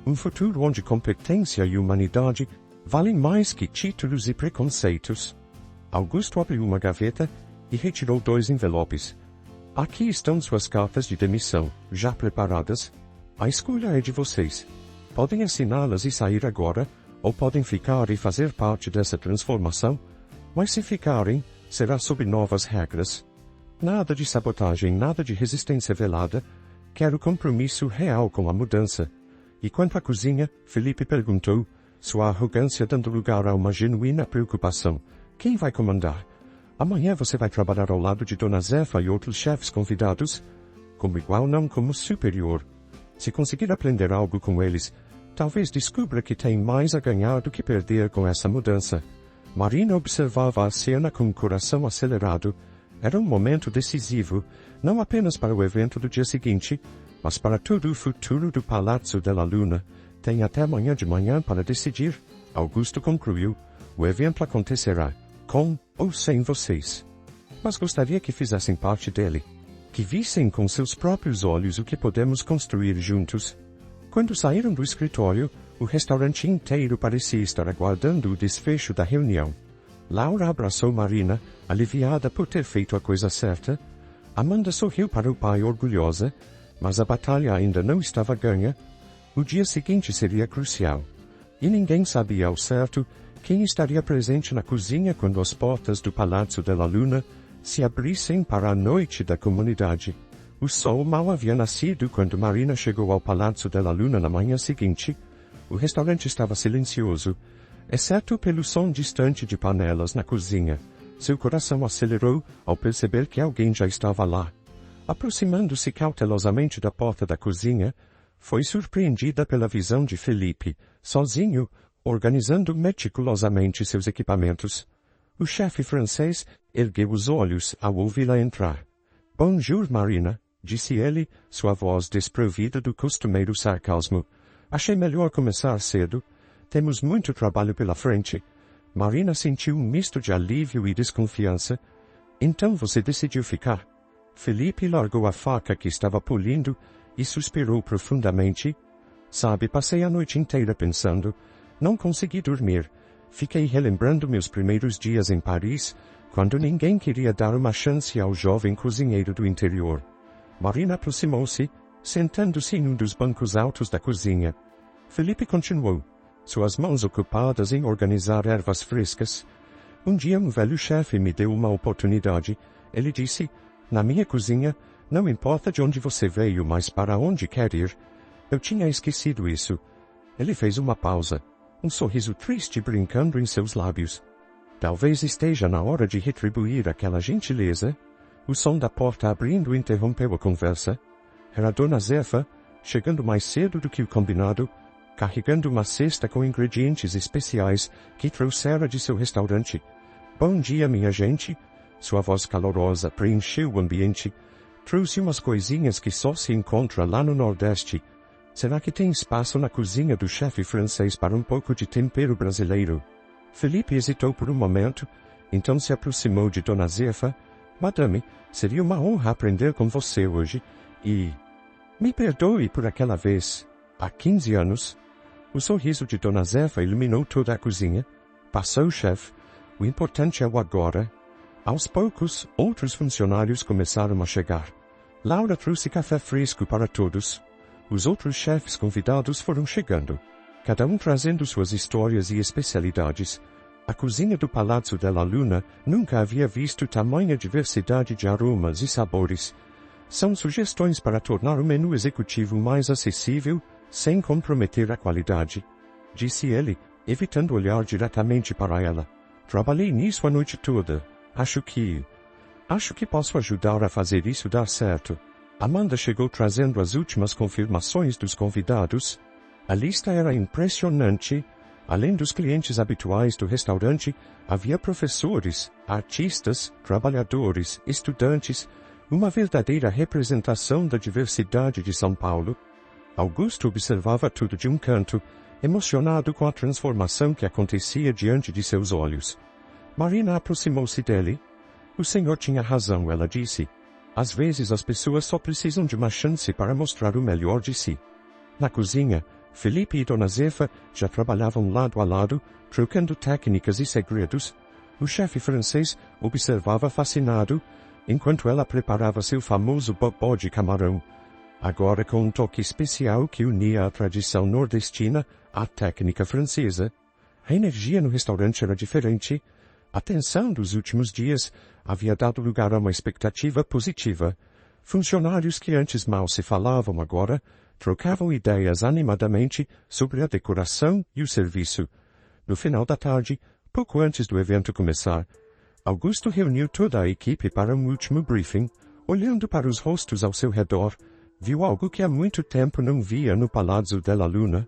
Um futuro onde competência e humanidade valem mais que títulos e preconceitos. Augusto abriu uma gaveta e retirou 2 envelopes. Aqui estão suas cartas de demissão, já preparadas. A escolha é de vocês. Podem assiná-las e sair agora, ou podem ficar e fazer parte dessa transformação, mas se ficarem, será sob novas regras. Nada de sabotagem, nada de resistência velada. Quero compromisso real com a mudança. E quanto à cozinha, Felipe perguntou, sua arrogância dando lugar a uma genuína preocupação. Quem vai comandar? Amanhã você vai trabalhar ao lado de Dona Zefa e outros chefes convidados? Como igual, não como superior. Se conseguir aprender algo com eles, talvez descubra que tem mais a ganhar do que perder com essa mudança. Marina observava a cena com o coração acelerado. Era um momento decisivo, não apenas para o evento do dia seguinte, mas para todo o futuro do Palácio della Luna. Tem até amanhã de manhã para decidir. Augusto concluiu. O evento acontecerá, com ou sem vocês. Mas gostaria que fizessem parte dele. Que vissem com seus próprios olhos o que podemos construir juntos. Quando saíram do escritório, o restaurante inteiro parecia estar aguardando o desfecho da reunião. Laura abraçou Marina, aliviada por ter feito a coisa certa. Amanda sorriu para o pai orgulhosa, mas a batalha ainda não estava ganha. O dia seguinte seria crucial. E ninguém sabia ao certo quem estaria presente na cozinha quando as portas do Palácio della Luna se abrissem para a noite da comunidade. O sol mal havia nascido quando Marina chegou ao Palácio della Luna na manhã seguinte. O restaurante estava silencioso, exceto pelo som distante de panelas na cozinha. Seu coração acelerou ao perceber que alguém já estava lá. Aproximando-se cautelosamente da porta da cozinha, foi surpreendida pela visão de Felipe, sozinho, organizando meticulosamente seus equipamentos. O chefe francês ergueu os olhos ao ouvi-la entrar. Bonjour, Marina, disse ele, sua voz desprovida do costumeiro sarcasmo. Achei melhor começar cedo. Temos muito trabalho pela frente. Marina sentiu um misto de alívio e desconfiança. Então você decidiu ficar? Felipe largou a faca que estava polindo e suspirou profundamente. Sabe, passei a noite inteira pensando. Não consegui dormir. Fiquei relembrando meus primeiros dias em Paris, quando ninguém queria dar uma chance ao jovem cozinheiro do interior. Marina aproximou-se, sentando-se em um dos bancos altos da cozinha. Felipe continuou, suas mãos ocupadas em organizar ervas frescas. Um dia um velho chefe me deu uma oportunidade. Ele disse, na minha cozinha, não importa de onde você veio, mas para onde quer ir. Eu tinha esquecido isso. Ele fez uma pausa, um sorriso triste brincando em seus lábios. Talvez esteja na hora de retribuir aquela gentileza. O som da porta abrindo interrompeu a conversa. Era Dona Zefa, chegando mais cedo do que o combinado, carregando uma cesta com ingredientes especiais que trouxera de seu restaurante. Bom dia, minha gente. Sua voz calorosa preencheu o ambiente. Trouxe umas coisinhas que só se encontra lá no Nordeste. Será que tem espaço na cozinha do chefe francês para um pouco de tempero brasileiro? Felipe hesitou por um momento, então se aproximou de Dona Zefa. Madame, seria uma honra aprender com você hoje, e... Me perdoe por aquela vez, há 15 anos. O sorriso de Dona Zefa iluminou toda a cozinha. Passou, chefe. O importante é o agora. Aos poucos, outros funcionários começaram a chegar. Laura trouxe café fresco para todos. Os outros chefes convidados foram chegando, cada um trazendo suas histórias e especialidades. A cozinha do Palácio della Luna nunca havia visto tamanha diversidade de aromas e sabores. São sugestões para tornar o menu executivo mais acessível, sem comprometer a qualidade, disse ele, evitando olhar diretamente para ela. Trabalhei nisso a noite toda. Acho que posso ajudar a fazer isso dar certo. Amanda chegou trazendo as últimas confirmações dos convidados. A lista era impressionante. Além dos clientes habituais do restaurante, havia professores, artistas, trabalhadores, estudantes, uma verdadeira representação da diversidade de São Paulo. Augusto observava tudo de um canto, emocionado com a transformação que acontecia diante de seus olhos. Marina aproximou-se dele. O senhor tinha razão, ela disse. Às vezes as pessoas só precisam de uma chance para mostrar o melhor de si. Na cozinha, Felipe e Dona Zefa já trabalhavam lado a lado, trocando técnicas e segredos. O chefe francês observava fascinado, enquanto ela preparava seu famoso bobó de camarão, agora com um toque especial que unia a tradição nordestina à técnica francesa. A energia no restaurante era diferente. A tensão dos últimos dias havia dado lugar a uma expectativa positiva. Funcionários que antes mal se falavam agora trocavam ideias animadamente sobre a decoração e o serviço. No final da tarde, pouco antes do evento começar, Augusto reuniu toda a equipe para um último briefing. Olhando para os rostos ao seu redor, viu algo que há muito tempo não via no Palazzo della Luna.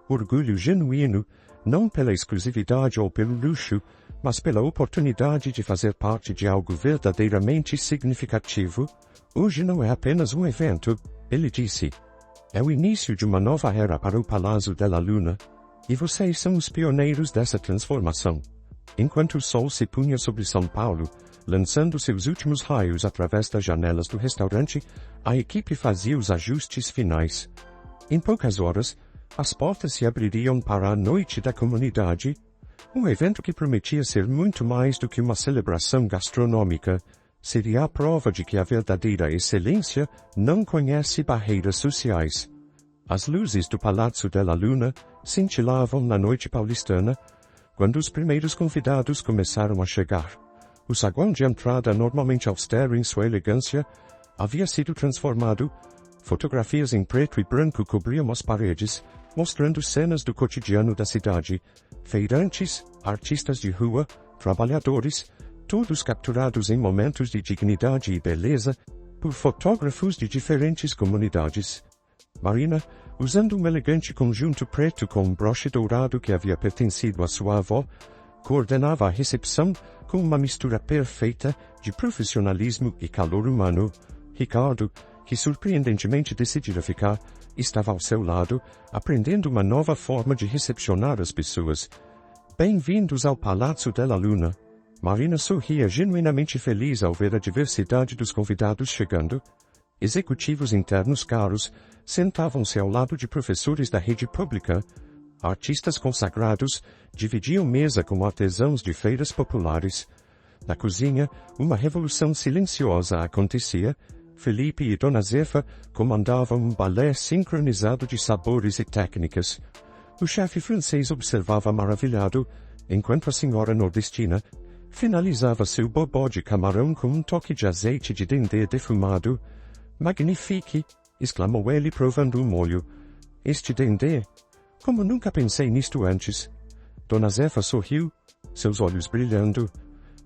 Orgulho genuíno, não pela exclusividade ou pelo luxo, mas pela oportunidade de fazer parte de algo verdadeiramente significativo. Hoje não é apenas um evento, ele disse. É o início de uma nova era para o Palazzo della Luna. E vocês são os pioneiros dessa transformação. Enquanto o sol se punha sobre São Paulo, lançando seus últimos raios através das janelas do restaurante, a equipe fazia os ajustes finais. Em poucas horas, as portas se abririam para a Noite da Comunidade, um evento que prometia ser muito mais do que uma celebração gastronômica. Seria a prova de que a verdadeira excelência não conhece barreiras sociais. As luzes do Palazzo della Luna cintilavam na noite paulistana, quando os primeiros convidados começaram a chegar. O saguão de entrada, normalmente austero em sua elegância, havia sido transformado. Fotografias em preto e branco cobriam as paredes, mostrando cenas do cotidiano da cidade. Feirantes, artistas de rua, trabalhadores, todos capturados em momentos de dignidade e beleza por fotógrafos de diferentes comunidades. Marina, usando um elegante conjunto preto com um broche dourado que havia pertencido à sua avó, coordenava a recepção com uma mistura perfeita de profissionalismo e calor humano. Ricardo, que surpreendentemente decidira ficar, estava ao seu lado, aprendendo uma nova forma de recepcionar as pessoas. Bem-vindos ao Palazzo della Luna. Marina sorria genuinamente feliz ao ver a diversidade dos convidados chegando. Executivos internos caros sentavam-se ao lado de professores da rede pública. Artistas consagrados dividiam mesa com artesãos de feiras populares. Na cozinha, uma revolução silenciosa acontecia. Felipe e Dona Zefa comandavam um balé sincronizado de sabores e técnicas. O chefe francês observava maravilhado, enquanto a senhora nordestina finalizava seu bobó de camarão com um toque de azeite de dendê defumado. Magnifique! Exclamou ele provando o molho. Este dendê? Como nunca pensei nisto antes. Dona Zefa sorriu, seus olhos brilhando.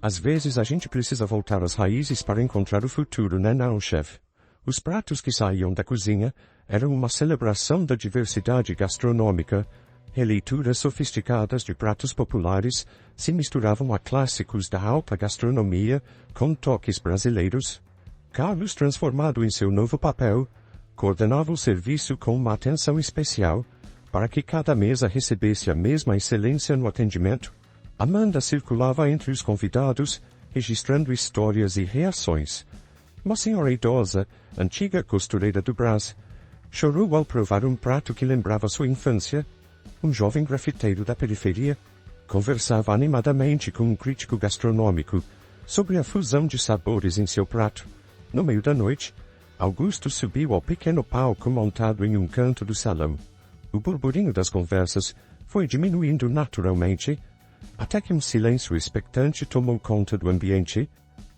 Às vezes a gente precisa voltar às raízes para encontrar o futuro, né não, chefe? Os pratos que saíam da cozinha eram uma celebração da diversidade gastronômica. Releituras sofisticadas de pratos populares se misturavam a clássicos da alta gastronomia com toques brasileiros. Carlos, transformado em seu novo papel, coordenava o serviço com uma atenção especial para que cada mesa recebesse a mesma excelência no atendimento. Amanda circulava entre os convidados, registrando histórias e reações. Uma senhora idosa, antiga costureira do Brás, chorou ao provar um prato que lembrava sua infância. Um jovem grafiteiro da periferia conversava animadamente com um crítico gastronômico sobre a fusão de sabores em seu prato. No meio da noite, Augusto subiu ao pequeno palco montado em um canto do salão. O burburinho das conversas foi diminuindo naturalmente, até que um silêncio expectante tomou conta do ambiente.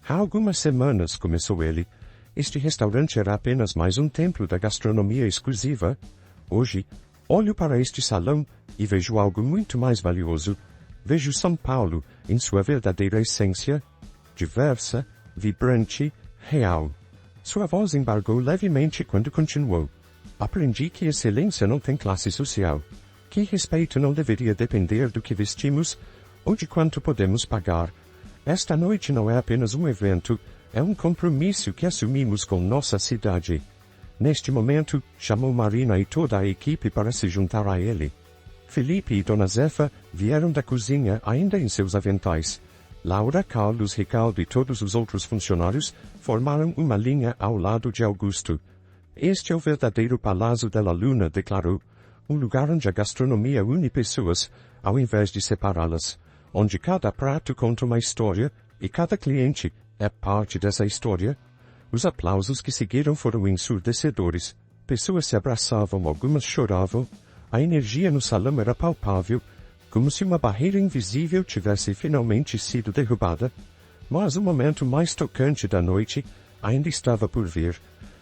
Há algumas semanas, começou ele, este restaurante era apenas mais um templo da gastronomia exclusiva. Hoje, olho para este salão e vejo algo muito mais valioso. Vejo São Paulo em sua verdadeira essência, diversa, vibrante, real. Sua voz embargou levemente quando continuou. Aprendi que excelência não tem classe social, que respeito não deveria depender do que vestimos ou de quanto podemos pagar. Esta noite não é apenas um evento, é um compromisso que assumimos com nossa cidade. Neste momento, chamou Marina e toda a equipe para se juntar a ele. Felipe e Dona Zefa vieram da cozinha ainda em seus aventais. Laura, Carlos, Ricardo e todos os outros funcionários formaram uma linha ao lado de Augusto. Este é o verdadeiro Palazzo della Luna, declarou. Um lugar onde a gastronomia une pessoas, ao invés de separá-las. Onde cada prato conta uma história, e cada cliente é parte dessa história. Os aplausos que seguiram foram ensurdecedores. Pessoas se abraçavam, algumas choravam. A energia no salão era palpável, como se uma barreira invisível tivesse finalmente sido derrubada. Mas o momento mais tocante da noite ainda estava por vir.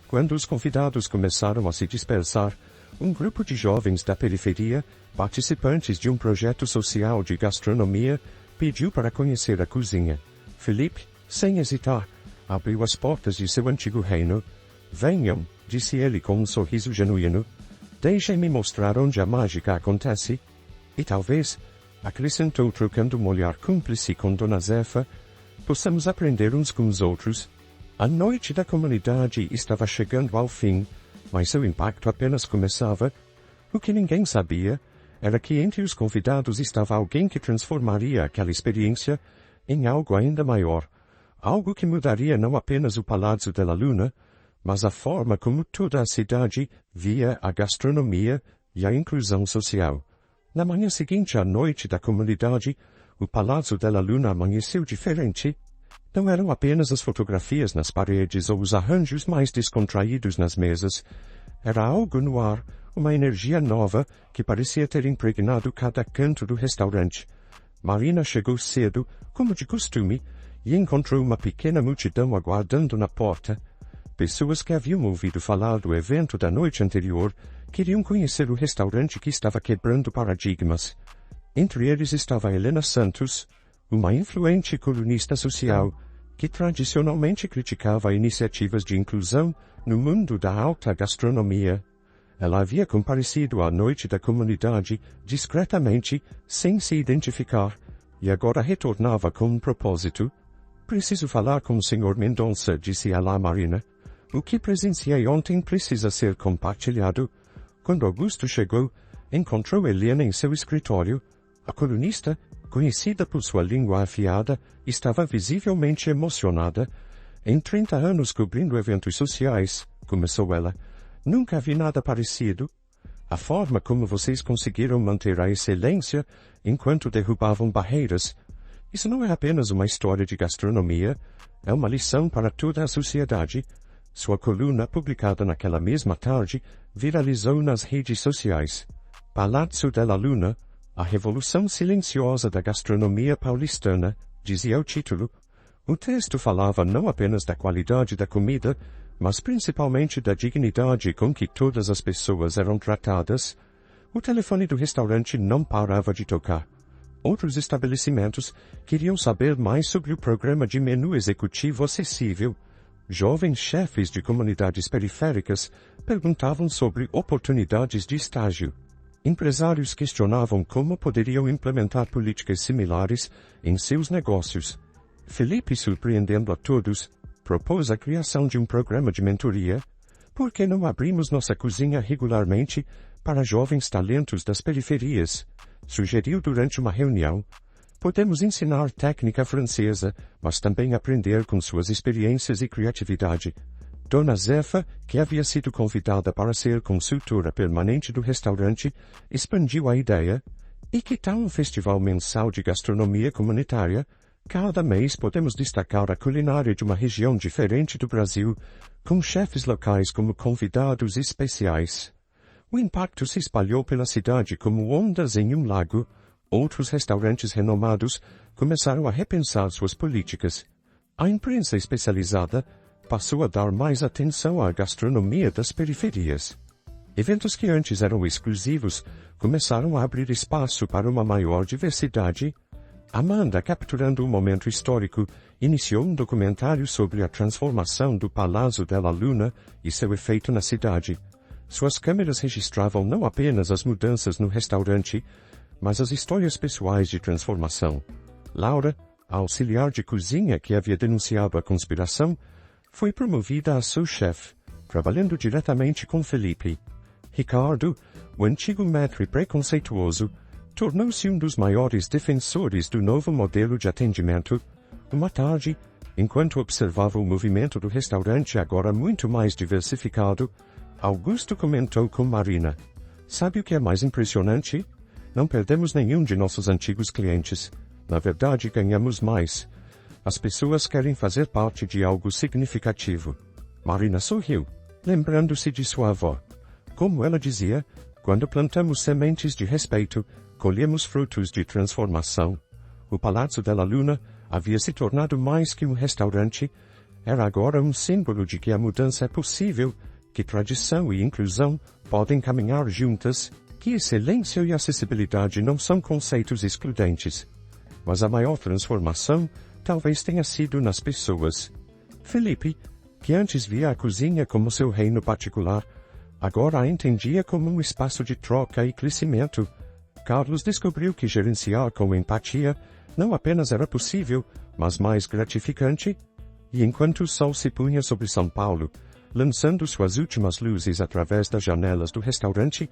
Quando os convidados começaram a se dispersar, um grupo de jovens da periferia, participantes de um projeto social de gastronomia, pediu para conhecer a cozinha. Felipe, sem hesitar, abriu as portas de seu antigo reino. Venham, disse ele com um sorriso genuíno. Deixem-me mostrar onde a mágica acontece. E talvez, acrescentou trocando um olhar cúmplice com Dona Zefa, possamos aprender uns com os outros. A noite da comunidade estava chegando ao fim, mas seu impacto apenas começava. O que ninguém sabia era que entre os convidados estava alguém que transformaria aquela experiência em algo ainda maior. Algo que mudaria não apenas o Palácio de la Luna, mas a forma como toda a cidade via a gastronomia e a inclusão social. Na manhã seguinte à noite da comunidade, o Palácio de la Luna amanheceu diferente. Não eram apenas as fotografias nas paredes ou os arranjos mais descontraídos nas mesas. Era algo no ar, uma energia nova que parecia ter impregnado cada canto do restaurante. Marina chegou cedo, como de costume, e encontrou uma pequena multidão aguardando na porta. Pessoas que haviam ouvido falar do evento da noite anterior queriam conhecer o restaurante que estava quebrando paradigmas. Entre eles estava Helena Santos, uma influente colunista social que tradicionalmente criticava iniciativas de inclusão no mundo da alta gastronomia. Ela havia comparecido à noite da comunidade discretamente, sem se identificar, e agora retornava com um propósito. Preciso falar com o Sr. Mendonça, disse ela a Marina. O que presenciei ontem precisa ser compartilhado. Quando Augusto chegou, encontrou Helena em seu escritório. A colunista, conhecida por sua língua afiada, estava visivelmente emocionada. Em 30 anos cobrindo eventos sociais, começou ela, nunca vi nada parecido. A forma como vocês conseguiram manter a excelência enquanto derrubavam barreiras. Isso não é apenas uma história de gastronomia, é uma lição para toda a sociedade. Sua coluna, publicada naquela mesma tarde, viralizou nas redes sociais. Palácio de la Luna, a revolução silenciosa da gastronomia paulistana, dizia o título. O texto falava não apenas da qualidade da comida, mas principalmente da dignidade com que todas as pessoas eram tratadas. O telefone do restaurante não parava de tocar. Outros estabelecimentos queriam saber mais sobre o programa de menu executivo acessível. Jovens chefes de comunidades periféricas perguntavam sobre oportunidades de estágio. Empresários questionavam como poderiam implementar políticas similares em seus negócios. Felipe, surpreendendo a todos, propôs a criação de um programa de mentoria. Por que não abrimos nossa cozinha regularmente para jovens talentos das periferias? Sugeriu durante uma reunião. Podemos ensinar técnica francesa, mas também aprender com suas experiências e criatividade. Dona Zefa, que havia sido convidada para ser consultora permanente do restaurante, expandiu a ideia. E que tal um festival mensal de gastronomia comunitária? Cada mês podemos destacar a culinária de uma região diferente do Brasil, com chefes locais como convidados especiais. O impacto se espalhou pela cidade como ondas em um lago. Outros restaurantes renomados começaram a repensar suas políticas. A imprensa especializada passou a dar mais atenção à gastronomia das periferias. Eventos que antes eram exclusivos começaram a abrir espaço para uma maior diversidade. Amanda, capturando um momento histórico, iniciou um documentário sobre a transformação do Palácio de la Luna e seu efeito na cidade. Suas câmeras registravam não apenas as mudanças no restaurante, mas as histórias pessoais de transformação. Laura, a auxiliar de cozinha que havia denunciado a conspiração, foi promovida a sous-chefe, trabalhando diretamente com Felipe. Ricardo, o antigo maître preconceituoso, tornou-se um dos maiores defensores do novo modelo de atendimento. Uma tarde, enquanto observava o movimento do restaurante agora muito mais diversificado, Augusto comentou com Marina. Sabe o que é mais impressionante? Não perdemos nenhum de nossos antigos clientes. Na verdade, ganhamos mais. As pessoas querem fazer parte de algo significativo. Marina sorriu, lembrando-se de sua avó. Como ela dizia, quando plantamos sementes de respeito, colhemos frutos de transformação. O Palácio della Luna havia se tornado mais que um restaurante, era agora um símbolo de que a mudança é possível, que tradição e inclusão podem caminhar juntas, que excelência e acessibilidade não são conceitos excludentes. Mas a maior transformação talvez tenha sido nas pessoas. Felipe, que antes via a cozinha como seu reino particular, agora a entendia como um espaço de troca e crescimento. Carlos descobriu que gerenciar com empatia não apenas era possível, mas mais gratificante. E enquanto o sol se punha sobre São Paulo, lançando suas últimas luzes através das janelas do restaurante,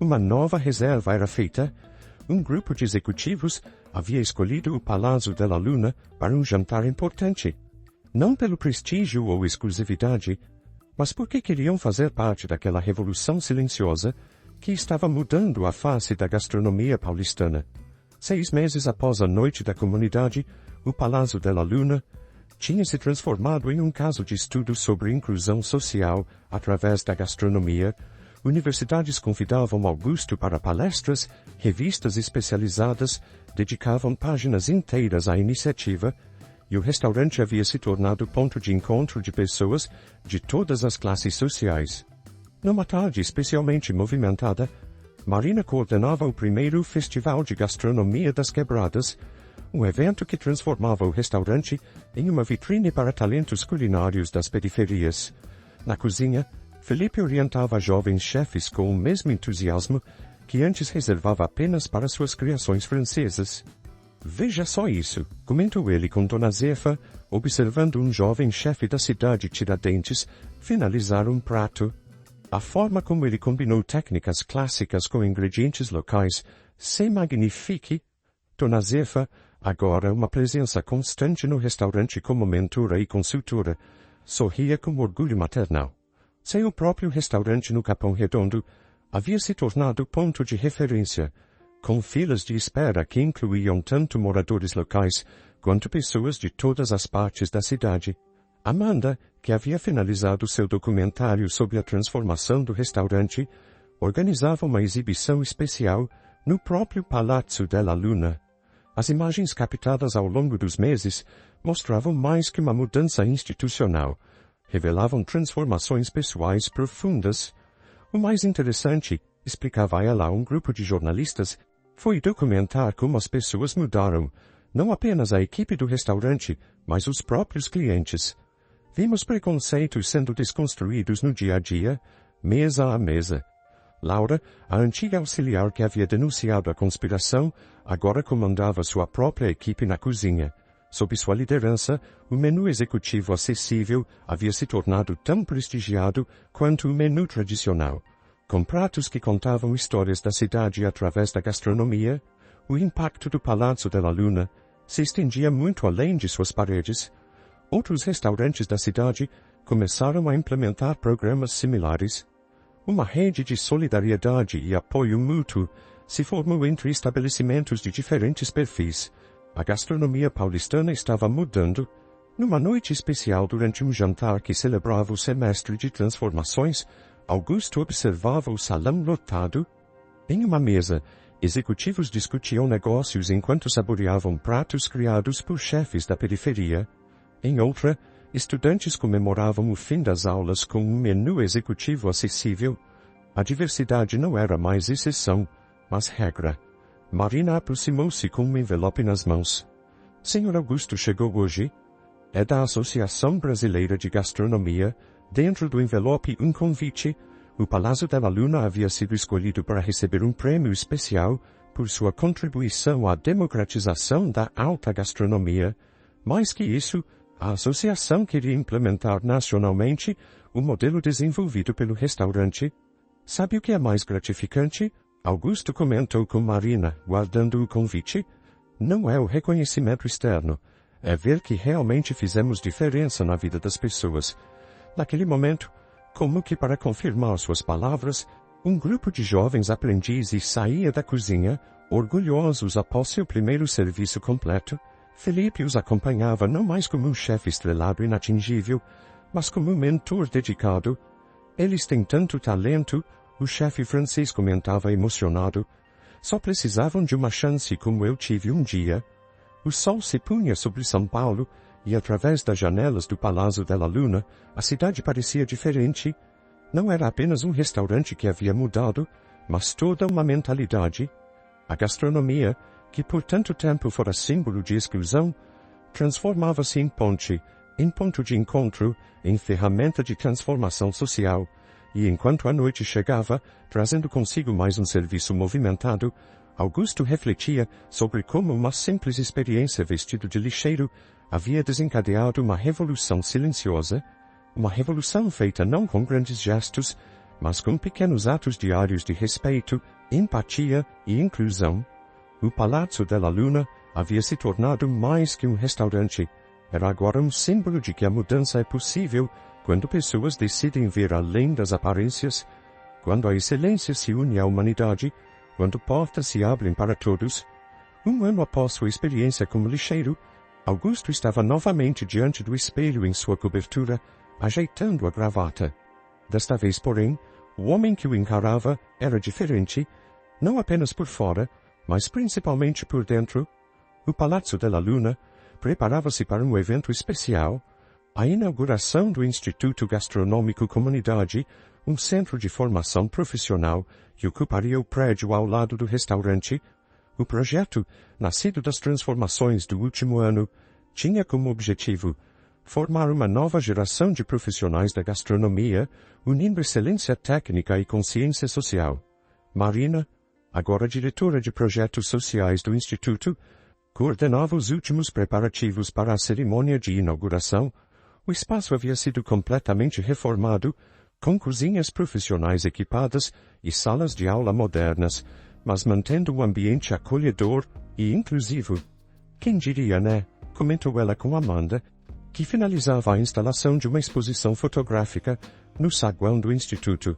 uma nova reserva era feita. Um grupo de executivos havia escolhido o Palácio della Luna para um jantar importante. Não pelo prestígio ou exclusividade, mas porque queriam fazer parte daquela revolução silenciosa que estava mudando a face da gastronomia paulistana. 6 meses após a Noite da Comunidade, o Palácio della Luna tinha se transformado em um caso de estudo sobre inclusão social através da gastronomia. Universidades convidavam Augusto para palestras, revistas especializadas dedicavam páginas inteiras à iniciativa, e o restaurante havia se tornado ponto de encontro de pessoas de todas as classes sociais. Numa tarde especialmente movimentada, Marina coordenava o primeiro Festival de Gastronomia das Quebradas, um evento que transformava o restaurante em uma vitrine para talentos culinários das periferias. Na cozinha, Felipe orientava jovens chefes com o mesmo entusiasmo que antes reservava apenas para suas criações francesas. Veja só isso, comentou ele com Dona Zefa, observando um jovem chefe da cidade Tiradentes finalizar um prato. A forma como ele combinou técnicas clássicas com ingredientes locais se magnifique. Dona Zefa, agora uma presença constante no restaurante como mentora e consultora, sorria com orgulho maternal. Seu próprio restaurante no Capão Redondo havia se tornado ponto de referência, com filas de espera que incluíam tanto moradores locais quanto pessoas de todas as partes da cidade. Amanda, que havia finalizado seu documentário sobre a transformação do restaurante, organizava uma exibição especial no próprio Palácio della Luna. As imagens captadas ao longo dos meses mostravam mais que uma mudança institucional, revelavam transformações pessoais profundas. O mais interessante, explicava ela a um grupo de jornalistas, foi documentar como as pessoas mudaram, não apenas a equipe do restaurante, mas os próprios clientes. Vimos preconceitos sendo desconstruídos no dia a dia, mesa a mesa. Laura, a antiga auxiliar que havia denunciado a conspiração, agora comandava sua própria equipe na cozinha. Sob sua liderança, o menu executivo acessível havia se tornado tão prestigiado quanto o menu tradicional. Com pratos que contavam histórias da cidade através da gastronomia, o impacto do Palácio della Luna se estendia muito além de suas paredes. Outros restaurantes da cidade começaram a implementar programas similares. Uma rede de solidariedade e apoio mútuo se formou entre estabelecimentos de diferentes perfis. A gastronomia paulistana estava mudando. Numa noite especial durante um jantar que celebrava o semestre de transformações, Augusto observava o salão lotado. Em uma mesa, executivos discutiam negócios enquanto saboreavam pratos criados por chefes da periferia. Em outra, estudantes comemoravam o fim das aulas com um menu executivo acessível. A diversidade não era mais exceção, mas regra. Marina aproximou-se com um envelope nas mãos. Senhor Augusto chegou hoje? É da Associação Brasileira de Gastronomia. Dentro do envelope um convite. O Palácio della Luna havia sido escolhido para receber um prêmio especial por sua contribuição à democratização da alta gastronomia. Mais que isso, a associação queria implementar nacionalmente o modelo desenvolvido pelo restaurante. Sabe o que é mais gratificante? Augusto comentou com Marina, guardando o convite. Não é o reconhecimento externo. É ver que realmente fizemos diferença na vida das pessoas. Naquele momento, como que para confirmar suas palavras, um grupo de jovens aprendizes saía da cozinha, orgulhosos após seu primeiro serviço completo. Felipe os acompanhava não mais como um chefe estrelado e inatingível, mas como um mentor dedicado. Eles têm tanto talento, o chefe francês comentava emocionado. Só precisavam de uma chance como eu tive um dia. O sol se punha sobre São Paulo, e através das janelas do Palácio della Luna, a cidade parecia diferente. Não era apenas um restaurante que havia mudado, mas toda uma mentalidade. A gastronomia, que por tanto tempo fora símbolo de exclusão, transformava-se em ponte, em ponto de encontro, em ferramenta de transformação social, e enquanto a noite chegava, trazendo consigo mais um serviço movimentado, Augusto refletia sobre como uma simples experiência vestido de lixeiro havia desencadeado uma revolução silenciosa, uma revolução feita não com grandes gestos, mas com pequenos atos diários de respeito, empatia e inclusão. O Palácio della Luna havia se tornado mais que um restaurante. Era agora um símbolo de que a mudança é possível quando pessoas decidem ver além das aparências, quando a excelência se une à humanidade, quando portas se abrem para todos. Um ano após sua experiência como lixeiro, Augusto estava novamente diante do espelho em sua cobertura, ajeitando a gravata. Desta vez, porém, o homem que o encarava era diferente, não apenas por fora, mas principalmente por dentro. O Palácio della Luna preparava-se para um evento especial, a inauguração do Instituto Gastronômico Comunidade, um centro de formação profissional que ocuparia o prédio ao lado do restaurante. O projeto, nascido das transformações do último ano, tinha como objetivo formar uma nova geração de profissionais da gastronomia, unindo excelência técnica e consciência social. Marina, agora diretora de projetos sociais do Instituto, coordenava os últimos preparativos para a cerimônia de inauguração. O espaço havia sido completamente reformado, com cozinhas profissionais equipadas e salas de aula modernas, mas mantendo um ambiente acolhedor e inclusivo. Quem diria, né? Comentou ela com Amanda, que finalizava a instalação de uma exposição fotográfica no saguão do Instituto.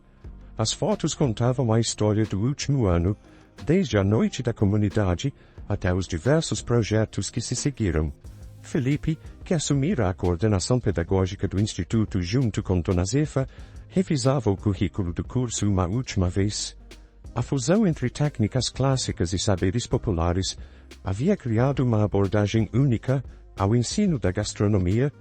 As fotos contavam a história do último ano, desde a noite da comunidade até os diversos projetos que se seguiram. Felipe, que assumira a coordenação pedagógica do Instituto junto com Dona Zefa, revisava o currículo do curso uma última vez. A fusão entre técnicas clássicas e saberes populares havia criado uma abordagem única ao ensino da gastronomia.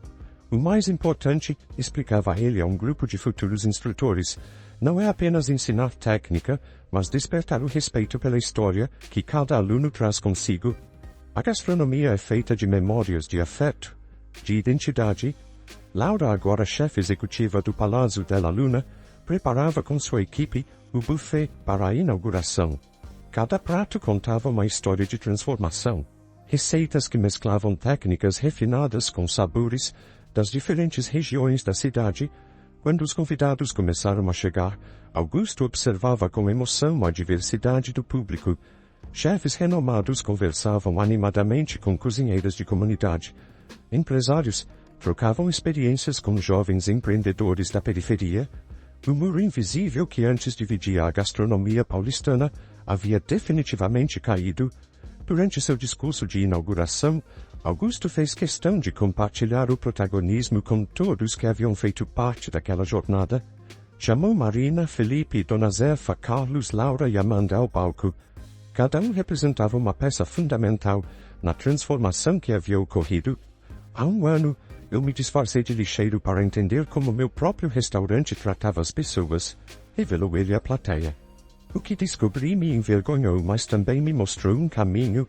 O mais importante, explicava ele a um grupo de futuros instrutores, não é apenas ensinar técnica, mas despertar o respeito pela história que cada aluno traz consigo. A gastronomia é feita de memórias de afeto, de identidade. Laura, agora chefe executiva do Palácio della Luna, preparava com sua equipe o buffet para a inauguração. Cada prato contava uma história de transformação. Receitas que mesclavam técnicas refinadas com sabores das diferentes regiões da cidade. Quando os convidados começaram a chegar, Augusto observava com emoção a diversidade do público. Chefes renomados conversavam animadamente com cozinheiras de comunidade. Empresários trocavam experiências com jovens empreendedores da periferia. O muro invisível que antes dividia a gastronomia paulistana havia definitivamente caído. Durante seu discurso de inauguração, Augusto fez questão de compartilhar o protagonismo com todos que haviam feito parte daquela jornada. Chamou Marina, Felipe, Dona Zefa, Carlos, Laura e Amanda ao palco. Cada um representava uma peça fundamental na transformação que havia ocorrido. Há um ano, eu me disfarcei de lixeiro para entender como meu próprio restaurante tratava as pessoas, revelou ele à plateia. O que descobri me envergonhou, mas também me mostrou um caminho.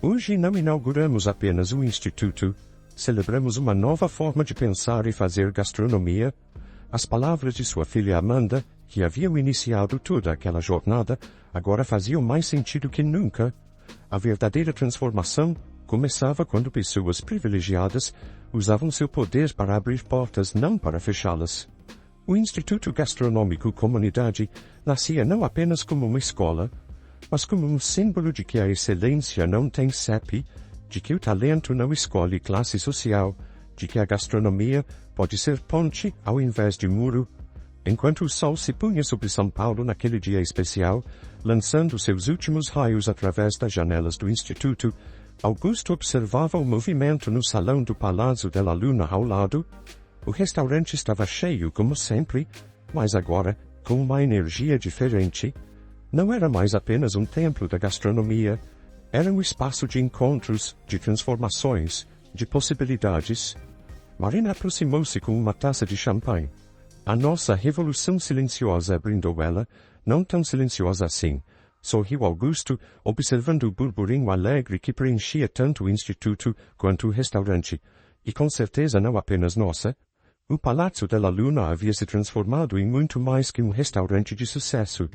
Hoje não inauguramos apenas o Instituto, celebramos uma nova forma de pensar e fazer gastronomia. As palavras de sua filha Amanda, que haviam iniciado toda aquela jornada, agora faziam mais sentido que nunca. A verdadeira transformação começava quando pessoas privilegiadas usavam seu poder para abrir portas, não para fechá-las. O Instituto Gastronômico Comunidade nascia não apenas como uma escola, mas como um símbolo de que a excelência não tem CEP, de que o talento não escolhe classe social, de que a gastronomia pode ser ponte ao invés de muro. Enquanto o sol se punha sobre São Paulo naquele dia especial, lançando seus últimos raios através das janelas do Instituto, Augusto observava o movimento no salão do Palazzo della Luna ao lado. O restaurante estava cheio como sempre, mas agora, com uma energia diferente. Não era mais apenas um templo da gastronomia, era um espaço de encontros, de transformações, de possibilidades. Marina aproximou-se com uma taça de champanhe. A nossa revolução silenciosa, brindou ela, não tão silenciosa assim. Sorriu Augusto, observando o burburinho alegre que preenchia tanto o instituto quanto o restaurante. E com certeza não apenas nossa. O Palazzo della Luna havia se transformado em muito mais que um restaurante de sucesso.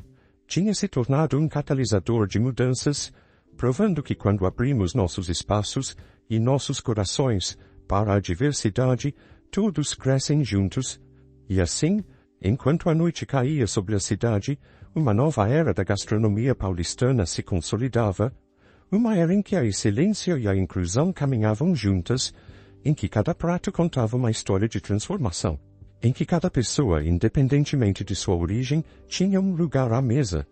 Tinha se tornado um catalisador de mudanças, provando que quando abrimos nossos espaços e nossos corações para a diversidade, todos crescem juntos. E assim, enquanto a noite caía sobre a cidade, uma nova era da gastronomia paulistana se consolidava, uma era em que a excelência e a inclusão caminhavam juntas, em que cada prato contava uma história de transformação, em que cada pessoa, independentemente de sua origem, tinha um lugar à mesa.